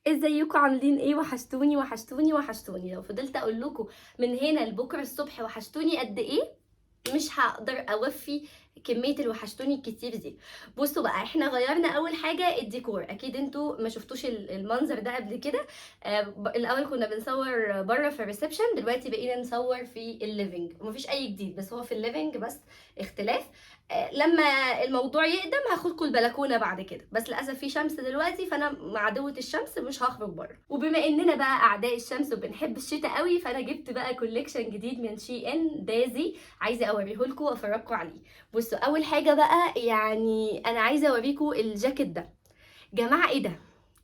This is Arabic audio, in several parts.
ازيكم عاملين ايه؟ وحشتوني وحشتوني وحشتوني. لو فضلت اقول لكم من هنا لبكره الصبح وحشتوني قد ايه مش هقدر اوفي كميه الوحشتوني الكتير دي. بصوا بقى، احنا غيرنا اول حاجه الديكور. اكيد انتوا ما شفتوش المنظر ده قبل كده. الاول كنا بنصور بره في الريسبشن، دلوقتي بقينا نصور في الليفينج. ومفيش اي جديد، بس هو في الليفينج بس اختلاف. لما الموضوع يقدم هاخدكم البلكونه بعد كده، بس للاسف في شمس دلوقتي فانا مع عدوة الشمس مش هخرج بره. وبما اننا بقى اعداء الشمس وبنحب الشتاء قوي، فانا جبت بقى كوليكشن جديد من شي ان دازي، عايزه اوريهولكوا وافرجكوا عليه. بصوا، اول حاجه بقى يعني انا عايزه اوريكوا الجاكيت ده. جماعه ايه ده؟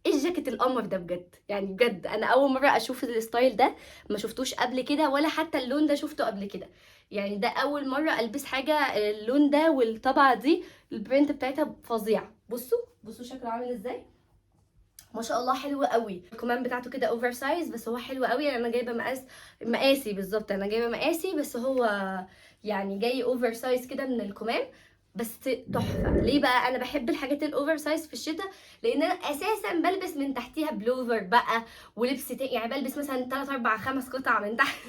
ايه الجاكيت القمر ده بجد؟ يعني بجد انا اول مره اشوف الستايل ده، ما شفتوش قبل كده ولا حتى اللون ده شفته قبل كده. يعني ده اول مره البس حاجه اللون ده والطبعه دي. البرنت بتاعتها فظيعه. بصوا شكله عامل ازاي. ما شاء الله حلو قوي. الكمام بتاعته كده اوفر سايز، بس هو حلو قوي. يعني انا جايبه مقاسي بالظبط. انا جايبه مقاسي، بس هو يعني جاي اوفر سايز كده من الكمام. بس تحفه. ليه بقى انا بحب الحاجات الاوفر سايز في الشتاء؟ لان انا اساسا بلبس من تحتيها بلوفر بقى ولبس يعني بلبس مثلا 3 4 5 قطع من تحت.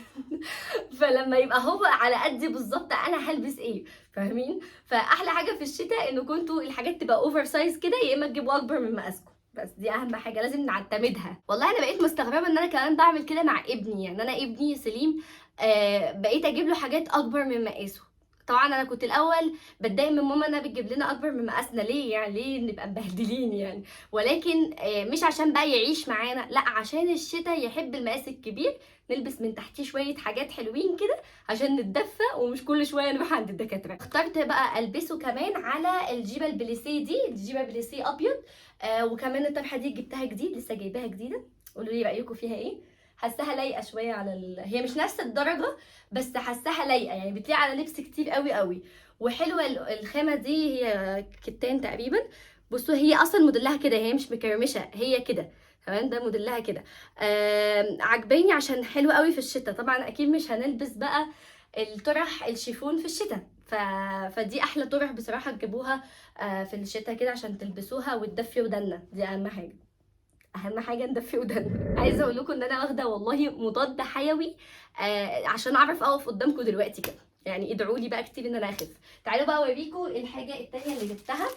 فلما يبقى هو على قدي بالظبط انا هلبس ايه؟ فاهمين؟ فاحلى حاجه في الشتاء انه كنتوا الحاجات تبقى اوفر سايز كده، يا اما تجيبوا اكبر من مقاسكم. بس دي اهم حاجه لازم نعتمدها. والله انا بقيت مستغربه ان انا كمان بعمل كده مع ابني. يعني انا ابني سليم بقيت اجيب له حاجات اكبر من مقاسه. طبعا انا كنت الاول بتضايق من ماما انها بتجيب لنا اكبر من مقاسنا. ليه يعني؟ ليه نبقى مبهدلين يعني؟ ولكن مش عشان بقى يعيش معانا، لا، عشان الشتاء يحب المقاس الكبير. نلبس من تحتيه شويه حاجات حلوين كده عشان نتدفى، ومش كل شويه نروح عند الدكاتره. اخترت بقى البسه كمان على الجيبه البليسيه دي، الجيبه بليسيه ابيض. وكمان الطرحه دي جبتها جديد، لسه جايباها جديده. قولوا لي رايكم فيها ايه. حاساها لايقه شويه على هي مش نفس الدرجه، بس حاساها لايقه. يعني بتليق على لبس كتير قوي قوي. وحلوه الخامه دي، هي كتان تقريبا. بصوا، هي اصلا موديلها كده، هي مش مكرمشه، هي كده. تمام، ده موديلها كده. عجباني عشان حلو قوي في الشتاء. طبعا اكيد مش هنلبس بقى الطرح الشيفون في الشتاء. فدي احلى طرح بصراحه تجيبوها في الشتاء كده عشان تلبسوها وتدفي ودنا. دي اهم حاجه. اهم حاجه ندفي ودنا. عايزه اقول لكم ان انا واخده والله مضاد حيوي عشان اعرف اقف قدامكم دلوقتي كده. يعني ادعوا لي بقى كتير ان انا اخف. تعالوا بقى اوريكم الحاجه التانية اللي جبتها،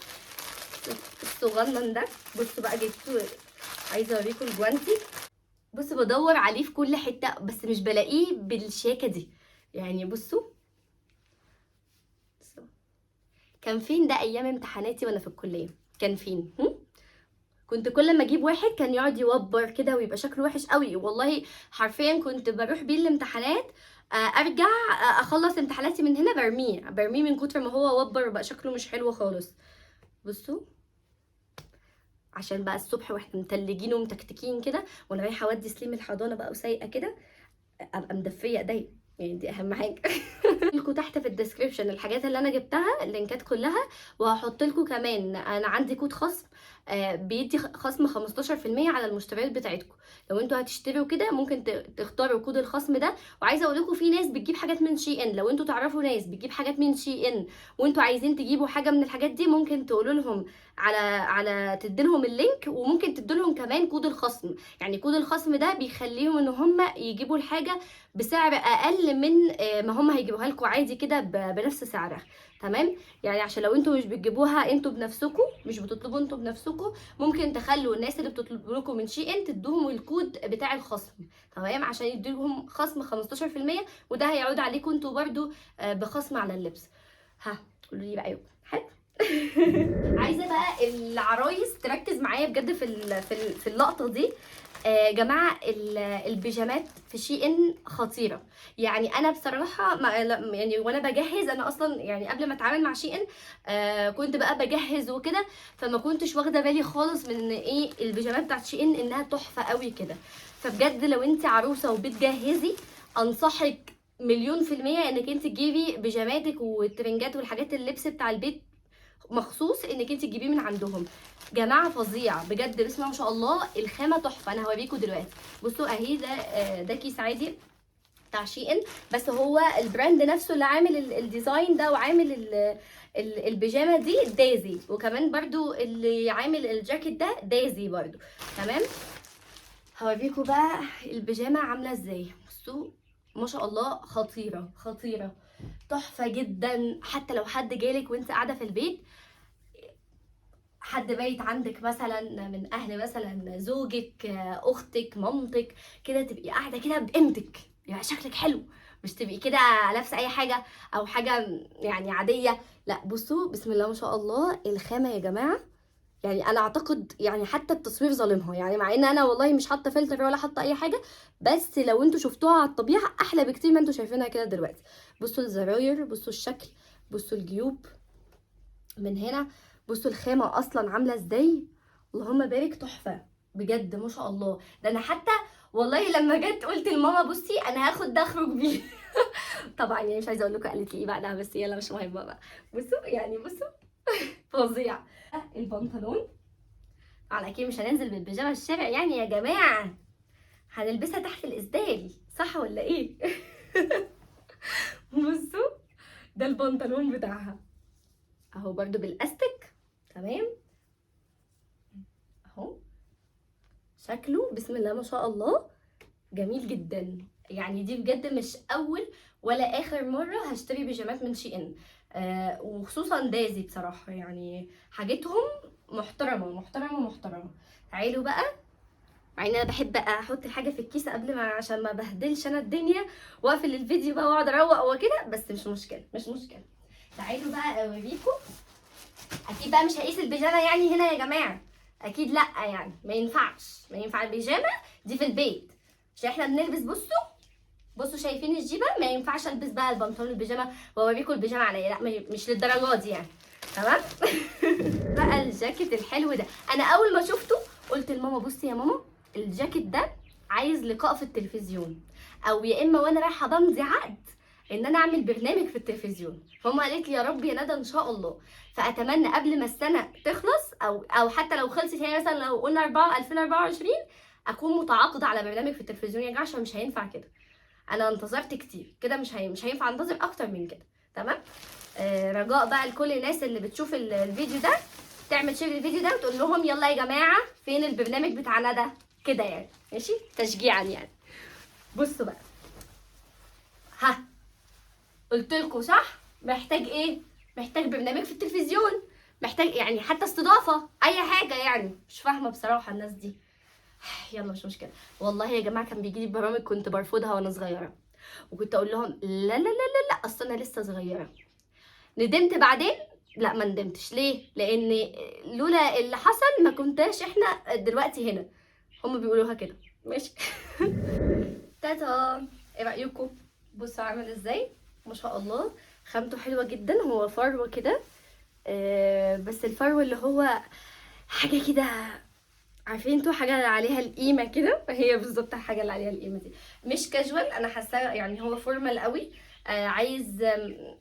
الصغنن ده. بصوا بقى جبته. عايزه اوريكم الجوانتي. بصوا، بدور عليه في كل حته بس مش بلاقيه بالشياكه دي. يعني بصوا. كان فين ده ايام امتحاناتي وانا في الكليه؟ كان فين؟ كنت كل ما اجيب واحد كان يقعد يوبر كده ويبقى شكله وحش قوي والله. حرفيا كنت بروح بيه الامتحانات. ارجع اخلص امتحاناتي من هنا برميه من كتر ما هو وبر وبقى شكله مش حلو خالص. بصوا، عشان بقى الصبح واحنا متلجين ومتكتكين كده، وانا رايحه اودي سليم الحضانه بقى وسايقه كده، ابقى مدفيه ايديا. يعني دي اهم حاجه. لكم تحت في الديسكريبشن الحاجات اللي انا جبتها، اللينكات كلها. وهحط لكم كمان انا عندي كود خصم بيدي خصم 15% على المشتريات بتاعتكم. لو انتوا هتشتروا كده ممكن تختاروا كود الخصم ده. وعايزه اقول لكم في ناس بتجيب حاجات من شي ان. لو انتوا تعرفوا ناس بتجيب حاجات من شي ان وانتوا عايزين تجيبوا حاجه من الحاجات دي، ممكن تقولوا لهم على تديلهم اللينك، وممكن تديلهم كمان كود الخصم. يعني كود الخصم ده بيخليهم ان هم يجيبوا الحاجه بسعر اقل من ما هم هيجيبوها لكم عادي كده بنفس سعرها. تمام. يعني عشان لو انتوا مش بتجيبوها انتوا بنفسكم، مش بتطلبوا انتوا بنفسكم، ممكن تخلوا الناس اللي بتطلبوا لكم من شي ان تدوهم الكود بتاع الخصم. تمام، عشان يديلهم خصم 15%، وده هيعود عليكم انتوا برده بخصم على اللبس. ها، قولوا لي رايكم. حلو. عايزه بقى العرايس تركز معايا بجد في اللقطه دي. جماعه البيجامات في شي ان خطيره. يعني انا بصراحه يعني وانا بجهز، انا اصلا يعني قبل ما اتعامل مع شي ان كنت بقى بجهز وكده. فما كنتش واخده بالي خالص من ايه البيجامات بتاعت شي ان انها تحفه قوي كده. فبجد لو انت عروسه وبتجهزي، انصحك مليون في المية انك انت تجيبي بيجاماتك والترنجات والحاجات اللبس بتاع البيت مخصوص انك انت تجيبيه من عندهم. جماعه فظيع بجد، بسم الله ما شاء الله. الخامه تحفه. انا هوريكم دلوقتي. بصوا اهي، ده كيس عادي بتاع شي ان، بس هو البراند نفسه اللي عامل الديزاين ده وعامل البيجامه دي دازي. وكمان برضو اللي عامل الجاكيت ده دازي برضو. تمام. هوريكم بقى البيجامه عامله ازاي. بصوا ما شاء الله، خطيره خطيره، تحفه جدا. حتى لو حد جالك وانت قاعده في البيت، حد بايت عندك مثلا من اهل، مثلا زوجك، اختك، مامتك، كده تبقي قاعده كده بقيمتك، يبقى شكلك حلو، مش تبقي كده لابسه اي حاجه او حاجه يعني عاديه. لا بصوا بسم الله ما شاء الله، الخامه يا جماعه، يعني انا اعتقد يعني حتى التصوير ظالمها، يعني مع ان انا والله مش حاطه فلتر ولا حاطه اي حاجه، بس لو انتوا شفتوها على الطبيعه احلى بكتير ما انتوا شايفينها كده دلوقتي. بصوا الزراير، بصوا الشكل، بصوا الجيوب من هنا، بصوا الخامه اصلا عامله ازاي، اللهم بارك، تحفه بجد ما شاء الله. ده انا حتى والله لما جت قلت لماما بصي انا هاخد ده اخرج بيه. طبعا يعني مش عايزه اقول لكم قالت لي ايه بعدها، بس يلا مش مهمه بقى. بصوا يعني بصوا، فظيع. البنطلون طبعا اكيد مش هننزل بالبيجامه الشارع يعني يا جماعه، هنلبسها تحت الاسدال، صح ولا ايه؟ بصوا ده البنطلون بتاعها اهو، برضو بالاستك، تمام اهو، شكله بسم الله ما شاء الله جميل جدا. يعني دي بجد مش اول ولا اخر مره هشتري بيجامات من شي ان، وخصوصا دازي بصراحه، يعني حاجتهم محترمه محترمه محترمه. تعالوا بقى، مع ان انا بحب احط الحاجه في الكيس قبل ما، عشان ما بهدلش انا الدنيا واقفل الفيديو بقى واقعد اروق وكده، بس مش مشكله مش مشكله. تعالوا بقى اوريكم. اكيد بقى مش هقيس البيجامه يعني هنا يا جماعه، اكيد لا، يعني ما ينفعش، ما ينفع البيجامه دي في البيت، عشان احنا بنلبس. بصوا بصوا شايفين الجيبه، ما ينفعش البس بقى البنطلون البيجامه واوريكم البيجامه عليا، لا مش للدرجه دي يعني، تمام. بقى الجاكيت الحلو ده، انا اول ما شفته قلت لماما بصي يا ماما، الجاكيت ده عايز لقاء في التلفزيون، او يا اما وانا رايحه بمضي عقد ان انا اعمل برنامج في التلفزيون. فماما قالت لي يا رب يا ندى ان شاء الله، فاتمنى قبل ما السنه تخلص او حتى لو خلصت هي، مثلا لو قلنا 4 2024، اكون متعاقده على برنامج في التلفزيون يا جماعه، عشان مش هينفع كده. انا انتظرت كتير كده، مش هينفع انتظر اكتر من كده، تمام. رجاء بقى لكل الناس اللي بتشوف الفيديو ده تعمل شير الفيديو ده وتقول لهم يلا يا جماعه فين البرنامج بتاعنا ده كده يعني، ماشي، تشجيعا يعني. بصوا بقى، ها، قلت لكم صح، محتاج ايه؟ محتاج برنامج في التلفزيون، محتاج يعني حتى استضافه، اي حاجه يعني. مش فاهمه بصراحه الناس دي. يلا مش مشكله. والله يا جماعه كان بيجي لي برامج كنت برفضها وانا صغيره، وكنت اقول لهم لا لا لا لا لا، اصل انا لسه صغيره. ندمت بعدين؟ لا ما ندمتش. ليه؟ لان لولا اللي حصل ما كنتاش احنا دلوقتي هنا. هم بيقولوها كده، ماشي. تاتا، ايه رايكم؟ بصوا عامل ازاي، ما شاء الله، خامته حلوه جدا. هو فرو كده، بس الفرو اللي هو حاجه كده، عارفين انتوا حاجه عليها القيمه كده، هي بالظبط الحاجه اللي عليها القيمه دي. مش كاجوال، انا حاساه يعني هو فورمال قوي. عايز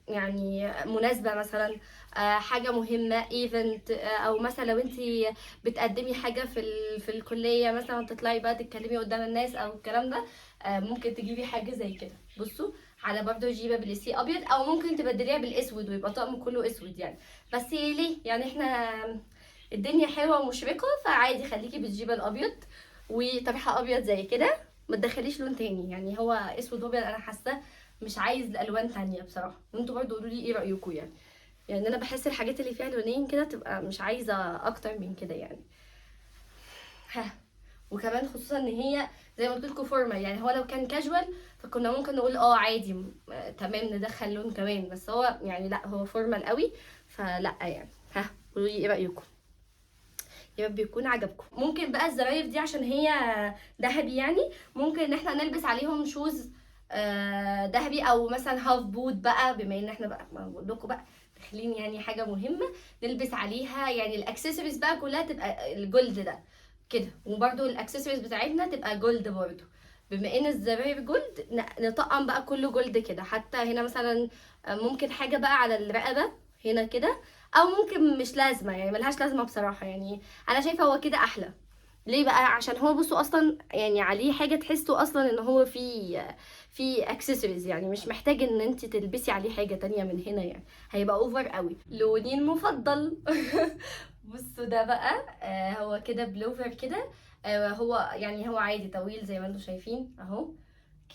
يعني مناسبه مثلا، حاجه مهمه، ايفنت، او مثلا لو انت بتقدمي حاجه في الكليه مثلا، تطلعي بقى تتكلمي قدام الناس او الكلام ده، ممكن تجيبي حاجه زي كده. بصوا على برضو جيبه بالسي ابيض، او ممكن تبدليها بالاسود ويبقى طقم كله اسود يعني. بس ليه يعني، احنا الدنيا حلوه ومشرقه، فعادي خليكي بالجيبه الابيض وطرحه ابيض زي كده، ما تدخليش لون تاني، يعني هو اسود وابيض انا حاسه مش عايز الوان تانية بصراحه. وانتوا برضو قولوا لي ايه رايكم يعني. يعني انا بحس الحاجات اللي فيها لونين كده تبقى مش عايزه اكتر من كده يعني. ها، وكمان خصوصا ان هي زي ما قلت لكم فورمال، يعني هو لو كان كاجوال فكنا ممكن نقول عادي، تمام ندخل لون كمان، بس هو يعني لا، هو فورمال قوي، فلا يعني. ها، قولوا لي ايه رايكم، يا رب يكون عجبكم. ممكن بقى الزراير دي عشان هي ذهبي يعني، ممكن ان احنا نلبس عليهم شوز ذهبي، او مثلا هاف بوت بقى، بما ان احنا بقى ما بقول لكم بقى داخلين يعني حاجه مهمه نلبس عليها، يعني الاكسسوارز بقى كلها تبقى الجولد ده كده، وبرده الاكسسوارز بتاعتنا تبقى جولد برده. بما ان الزراير جولد نطقم بقى كله جولد كده، حتى هنا مثلا ممكن حاجه بقى على الرقبه هنا كده، او ممكن مش لازمه يعني، ملهاش لازمه بصراحه يعني. انا شايفه هو كده احلى. ليه بقى؟ عشان هو بصوا اصلا يعني عليه حاجه تحسوا اصلا ان هو في اكسسوارز، يعني مش محتاج ان انت تلبسي عليه حاجه تانية من هنا، يعني هيبقى اوفر قوي. لوني المفضل. بصوا ده بقى هو كده بلوفر كده، هو يعني هو عادي طويل زي ما انتم شايفين اهو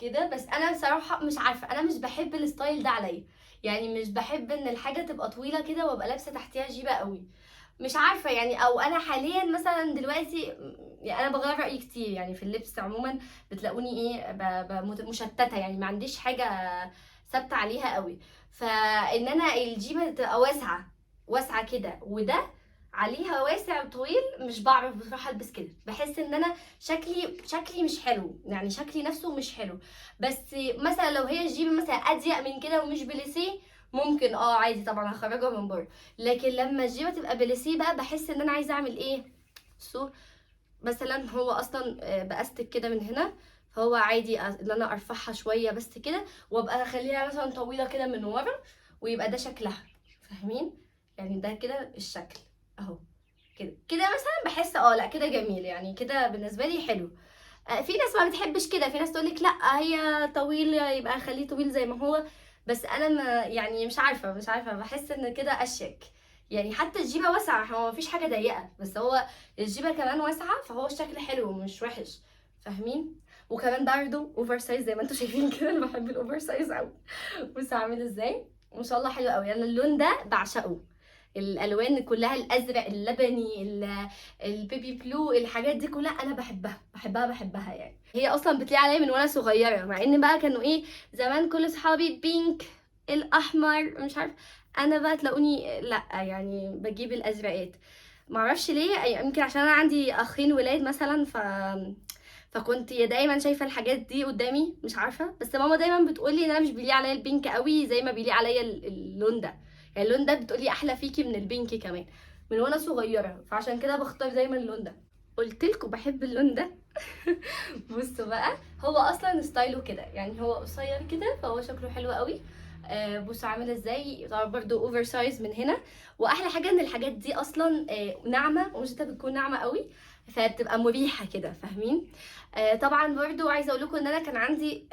كده. بس انا بصراحه مش عارفه، انا مش بحب الستايل ده عليا، يعني مش بحب ان الحاجه تبقى طويله كده وابقى لابسه تحتيها جيبه قوي. مش عارفه يعني، او انا حاليا مثلا دلوقتي يعني انا بغير رايي كتير يعني في اللبس عموما. بتلاقوني ايه مشتته، يعني ما عنديش حاجه ثابته عليها قوي. فان انا الجيبه تبقى واسعه كده، وده عليها واسع وطويل، مش بعرف بصراحه البس كده. بحس ان انا شكلي مش حلو، يعني شكلي نفسه مش حلو. بس مثلا لو هي الجيبه مثلا اضيق من كده ومش بليسيه، ممكن عادي طبعا هخرجها من بره. لكن لما الجيبه تبقى بليسيه بقى بحس ان انا عايزه اعمل ايه. سو مثلا هو اصلا باستك كده من هنا، فهو عادي ان انا ارفعها شويه بس كده، وابقى اخليها مثلا طويله كده من ورا، ويبقى ده شكلها. فاهمين؟ يعني ده كده الشكل اهو كده مثلا. بحس لا كده جميل، يعني كده بالنسبه لي حلو. في ناس ما بتحبش كده، في ناس تقولك لا هي طويل يبقى خليه طويل زي ما هو. بس انا ما يعني مش عارفه بحس ان كده اشيك. يعني حتى الجيبه واسعه، هو مفيش حاجه ضيقه، بس هو الجيبه كمان واسعه، فهو الشكل حلو مش وحش. فاهمين؟ وكمان برضه اوفر سايز زي ما انتم شايفين كده. انا بحب الاوفر سايز قوي. بصوا عامل ازاي، ما شاء الله حلو قوي. انا اللون ده بعشقه، الالوان كلها، الازرق، اللبني، البيبي بلو، الحاجات دي كلها انا بحبها يعني. هي اصلا بتليق عليا من وانا صغيره، مع ان بقى كانوا ايه زمان كل اصحابي بينك، الاحمر، مش عارف. انا بقى تلاقوني لا، يعني بجيب الازرقات. معرفش ليه، يمكن عشان انا عندي اخين ولاد مثلا، فكنت دايما شايفه الحاجات دي قدامي، مش عارفه. بس ماما دايما بتقولي ان انا مش بيليق عليا البينك قوي زي ما بيليق عليا اللون ده. يعني اللون ده بتقولي احلى فيكي من البينك كمان، من وانا صغيره، فعشان كده بختار دايما اللون ده. قلت لكم بحب اللون ده. بصوا بقى، هو اصلا ستايله كده، يعني هو قصير كده فهو شكله حلو قوي. بصوا عامل ازاي، طبعا برضو اوفر سايز من هنا. واحلى حاجه ان الحاجات دي اصلا ناعمه، ومش بتكون ناعمه قوي، فبتبقى مريحه كده. فاهمين؟ طبعا برضو عايزه اقول لكم ان انا كان عندي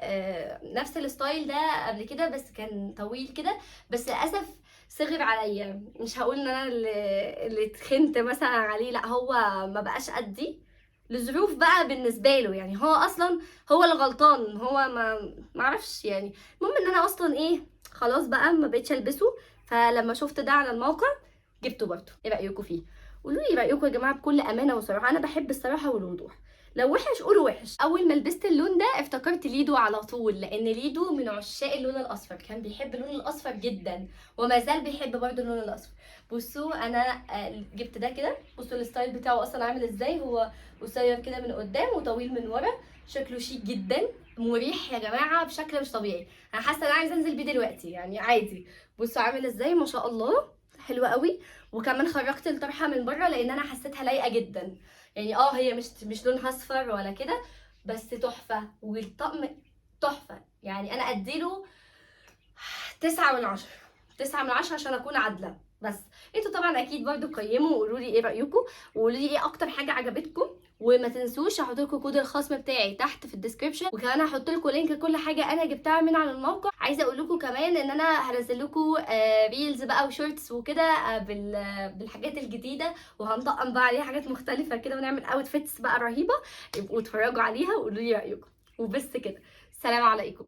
نفس الستايل ده قبل كده، بس كان طويل كده. بس للاسف صغر عليا. مش هقول ان انا اللي اتخنت مثلا عليه، لا هو ما بقاش قدي لظروف بقى بالنسبه له. يعني هو اصلا هو الغلطان، هو ما اعرفش يعني. المهم ان انا اصلا ايه، خلاص بقى ما بقتش البسه. فلما شفت ده على الموقع جبته برضه. ايه رايكم فيه؟ قولوا لي رايكم يا جماعه بكل امانه وصراحه. انا بحب الصراحه والوضوح. لو وحش قولوا وحش. اول ما لبست اللون ده افتكرت ليدو على طول، لان ليدو من عشاق اللون الاصفر، كان بيحب اللون الاصفر جدا، وما زال بيحب برضه اللون الاصفر. بصوا انا جبت ده كده. بصوا الستايل بتاعه اصلا عامل ازاي، هو قصير كده من قدام وطويل من ورا، شكله شيك جدا، مريح يا جماعه بشكل مش طبيعي. انا حاسه ان انا عايزه انزل بيه دلوقتي يعني عادي. بصوا عامل ازاي، ما شاء الله حلوه قوي. وكمان خرجت الطرحه من بره لان انا حسيتها لايقه جدا. يعني هي مش لونها اصفر ولا كده، بس تحفه. والطقم تحفه، يعني انا اديله 9 من 10. 9 من 10 عشان اكون عادله. بس انتوا طبعا اكيد برضو قيموا وقولوا لي ايه رايكم، وقولوا لي ايه اكتر حاجه عجبتكم. وما تنسوش هحط لكم كود الخصم بتاعي تحت في الديسكربشن، وكمان هحط لكم لينك كل حاجه انا جبتها من على الموقع. عايزه اقول لكم كمان ان انا هنزل لكم ريلز بقى وشورتس وكده بالحاجات الجديده، وهنطقم بقى عليها حاجات مختلفه كده، ونعمل اوتفيتس بقى رهيبه. يبقوا اتفرجوا عليها وقولوا لي رايكم. وبس كده، السلام عليكم.